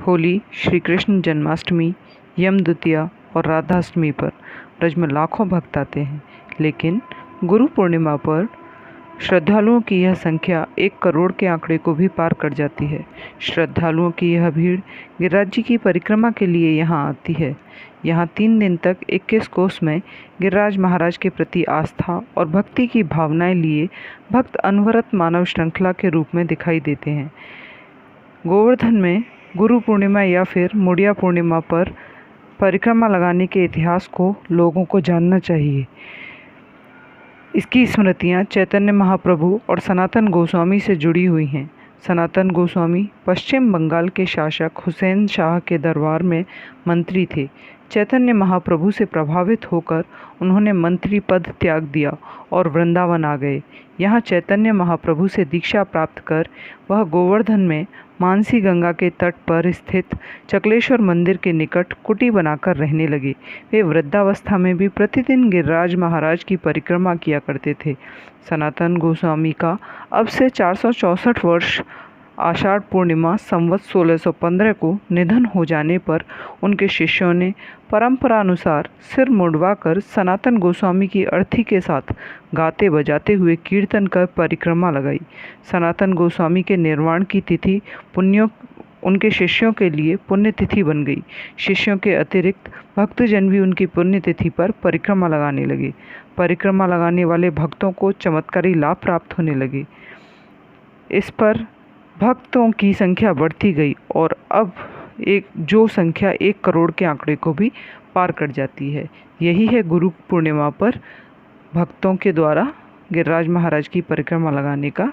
होली, श्री कृष्ण जन्माष्टमी, यम द्वितीया और राधाष्टमी पर ब्रज में लाखों भक्त आते हैं, लेकिन गुरु पूर्णिमा पर श्रद्धालुओं की यह संख्या 1 करोड़ के आंकड़े को भी पार कर जाती है। श्रद्धालुओं की यह भीड़ गिरिराज जी की परिक्रमा के लिए यहाँ आती है। यहाँ 3 दिन तक 21 कोस में गिरिराज महाराज के प्रति आस्था और भक्ति की भावनाएं लिए भक्त अनवरत मानव श्रृंखला के रूप में दिखाई देते हैं। गोवर्धन में गुरु पूर्णिमा या फिर मुड़िया पूर्णिमा पर परिक्रमा लगाने के इतिहास को लोगों को जानना चाहिए। इसकी स्मृतियाँ चैतन्य महाप्रभु और सनातन गोस्वामी से जुड़ी हुई हैं। सनातन गोस्वामी पश्चिम बंगाल के शासक हुसैन शाह के दरबार में मंत्री थे। चैतन्य महाप्रभु से प्रभावित होकर उन्होंने मंत्री पद त्याग दिया और वृंदावन आ गए। यहाँ चैतन्य महाप्रभु से दीक्षा प्राप्त कर वह गोवर्धन में मानसी गंगा के तट पर स्थित चकलेश्वर मंदिर के निकट कुटी बनाकर रहने लगे। वे वृद्धावस्था में भी प्रतिदिन गिरिराज महाराज की परिक्रमा किया करते थे। सनातन गोस्वामी का अब से 464 वर्ष आषाढ़ पूर्णिमा संवत 1615 को निधन हो जाने पर उनके शिष्यों ने परंपरा अनुसार सिर मुंडवाकर सनातन गोस्वामी की अर्थी के साथ गाते बजाते हुए कीर्तन कर परिक्रमा लगाई। सनातन गोस्वामी के निर्वाण की तिथि उनके शिष्यों के लिए पुण्यतिथि बन गई। शिष्यों के अतिरिक्त भक्तजन भी उनकी पुण्यतिथि पर परिक्रमा लगाने लगे। परिक्रमा लगाने वाले भक्तों को चमत्कारी लाभ प्राप्त होने लगे। इस पर भक्तों की संख्या बढ़ती गई और अब जो संख्या 1 करोड़ के आंकड़े को भी पार कर जाती है। यही है गुरु पूर्णिमा पर भक्तों के द्वारा गिरिराज महाराज की परिक्रमा लगाने का